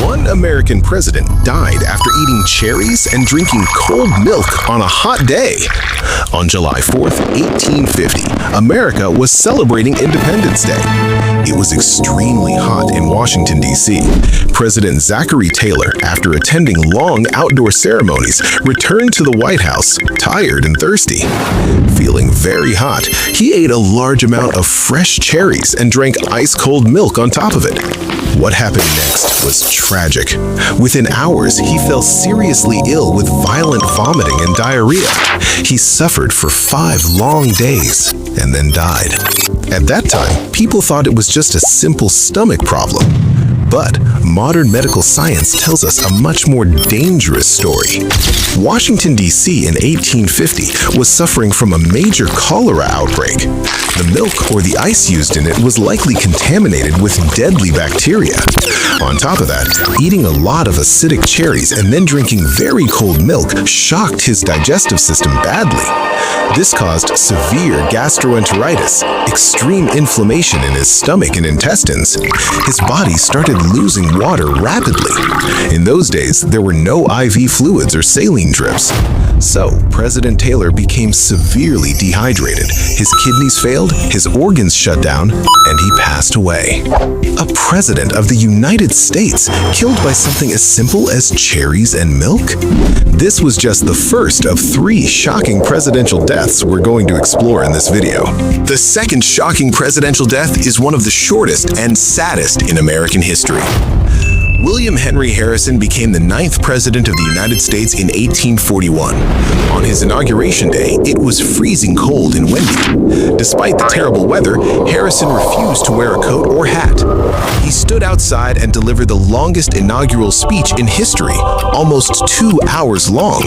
One American president died after eating cherries and drinking cold milk on a hot day. On July 4th, 1850, America was celebrating Independence Day. It was extremely hot in Washington, D.C. President Zachary Taylor, after attending long outdoor ceremonies, returned to the White House, tired and thirsty. Feeling very hot, he ate a large amount of fresh cherries and drank ice-cold milk on top of it. What happened next was tragic. Within hours, he fell seriously ill with violent vomiting and diarrhea. He suffered for 5 long days and then died. At that time, people thought it was just a simple stomach problem. But modern medical science tells us a much more dangerous story. Washington, D.C. in 1850 was suffering from a major cholera outbreak. The milk or the ice used in it was likely contaminated with deadly bacteria. On top of that, eating a lot of acidic cherries and then drinking very cold milk shocked his digestive system badly. This caused severe gastroenteritis, extreme inflammation in his stomach and intestines. His body started losing water rapidly. In those days, there were no IV fluids or saline drips. So, President Taylor became severely dehydrated. His kidneys failed, his organs shut down, and he passed away. A president of the United States killed by something as simple as cherries and milk? This was just the first of 3 shocking presidential deaths we're going to explore in this video. The second shocking presidential death is one of the shortest and saddest in American history. William Henry Harrison became the 9th president of the United States in 1841. On his inauguration day, it was freezing cold and windy. Despite the terrible weather, Harrison refused to wear a coat or hat. He stood outside and delivered the longest inaugural speech in history, almost 2 hours long.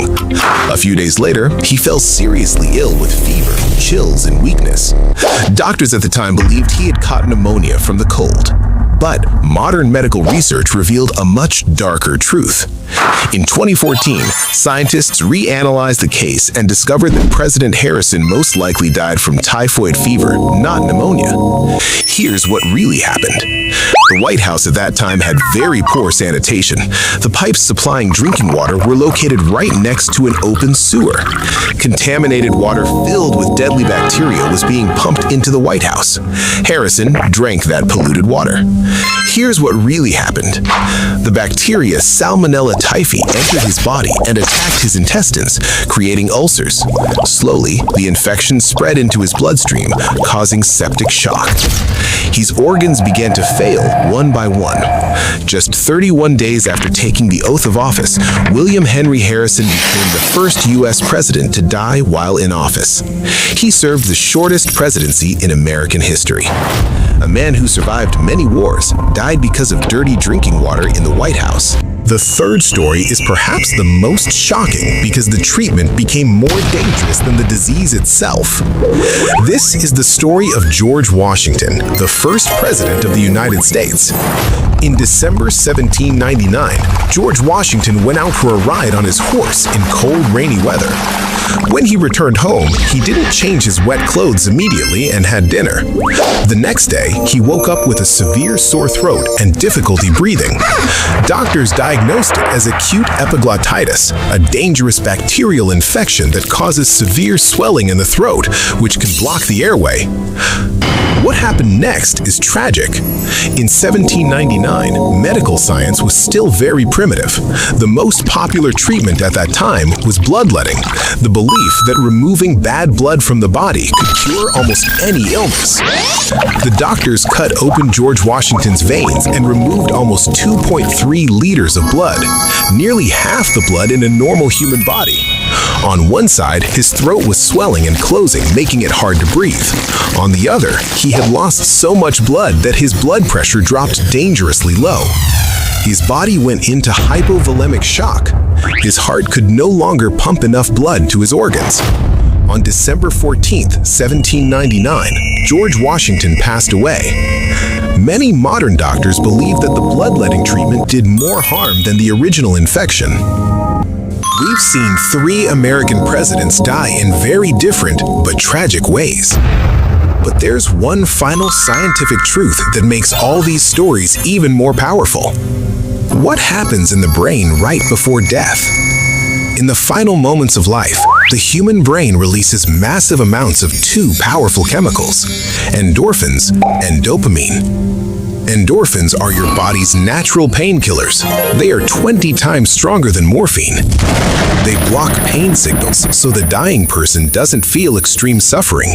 A few days later, he fell seriously ill with fever, chills, and weakness. Doctors at the time believed he had caught pneumonia from the cold. But modern medical research revealed a much darker truth. In 2014, scientists reanalyzed the case and discovered that President Harrison most likely died from typhoid fever, not pneumonia. Here's what really happened. The White House at that time had very poor sanitation. The pipes supplying drinking water were located right next to an open sewer. Contaminated water filled with deadly bacteria was being pumped into the White House. Harrison drank that polluted water. Here's what really happened. The bacteria Salmonella typhi entered his body and attacked his intestines, creating ulcers. Slowly, the infection spread into his bloodstream, causing septic shock. His organs began to fail one by one. Just 31 days after taking the oath of office, William Henry Harrison became the first U.S. president to die while in office. He served the shortest presidency in American history. A man who survived many wars died because of dirty drinking water in the White House. The third story is perhaps the most shocking because the treatment became more dangerous than the disease itself. This is the story of George Washington, the first president of the United States. In December 1799, George Washington went out for a ride on his horse in cold, rainy weather. When he returned home, he didn't change his wet clothes immediately and had dinner. The next day, he woke up with a severe sore throat and difficulty breathing. Doctors diagnosed it as acute epiglottitis, a dangerous bacterial infection that causes severe swelling in the throat, which can block the airway. What happened next is tragic. In 1799, medical science was still very primitive. The most popular treatment at that time was bloodletting, the belief that removing bad blood from the body could cure almost any illness. The doctors cut open George Washington's veins and removed almost 2.3 liters of blood, nearly half the blood in a normal human body. On one side, his throat was swelling and closing, making it hard to breathe. On the other, he had lost so much blood that his blood pressure dropped dangerously low. His body went into hypovolemic shock. His heart could no longer pump enough blood to his organs. On December 14, 1799, George Washington passed away. Many modern doctors believe that the bloodletting treatment did more harm than the original infection. We've seen 3 American presidents die in very different but tragic ways. But there's one final scientific truth that makes all these stories even more powerful. What happens in the brain right before death? In the final moments of life, the human brain releases massive amounts of two powerful chemicals, endorphins and dopamine. Endorphins are your body's natural painkillers. They are 20 times stronger than morphine. They block pain signals so the dying person doesn't feel extreme suffering.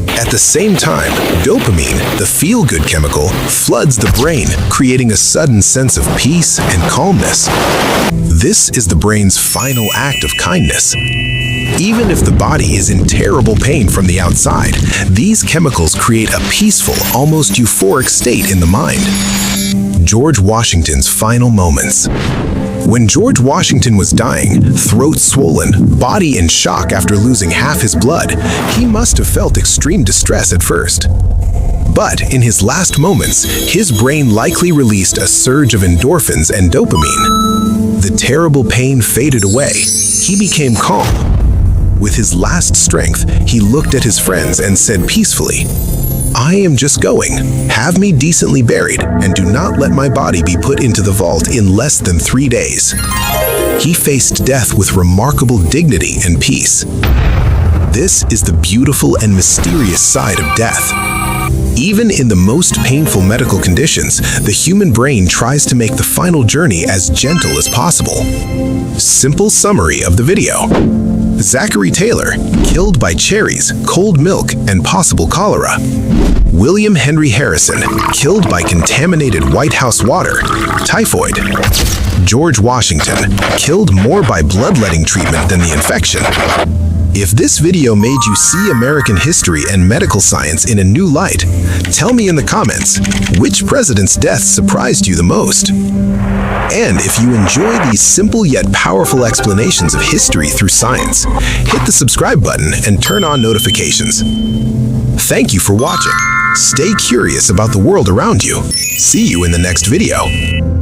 At the same time, dopamine, the feel-good chemical, floods the brain, creating a sudden sense of peace and calmness. This is the brain's final act of kindness. Even if the body is in terrible pain from the outside, these chemicals create a peaceful, almost euphoric state in the mind. George Washington's final moments. When George Washington was dying, throat swollen, body in shock after losing half his blood, he must have felt extreme distress at first. But in his last moments, his brain likely released a surge of endorphins and dopamine. The terrible pain faded away. He became calm. With his last strength, he looked at his friends and said peacefully, "I am just going. Have me decently buried, and do not let my body be put into the vault in less than 3 days." He faced death with remarkable dignity and peace. This is the beautiful and mysterious side of death. Even in the most painful medical conditions, the human brain tries to make the final journey as gentle as possible. Simple summary of the video. Zachary Taylor, killed by cherries, cold milk, and possible cholera. William Henry Harrison, killed by contaminated White House water, typhoid. George Washington, killed more by bloodletting treatment than the infection. If this video made you see American history and medical science in a new light, tell me in the comments, which president's death surprised you the most? And if you enjoy these simple yet powerful explanations of history through science, hit the subscribe button and turn on notifications. Thank you for watching. Stay curious about the world around you. See you in the next video.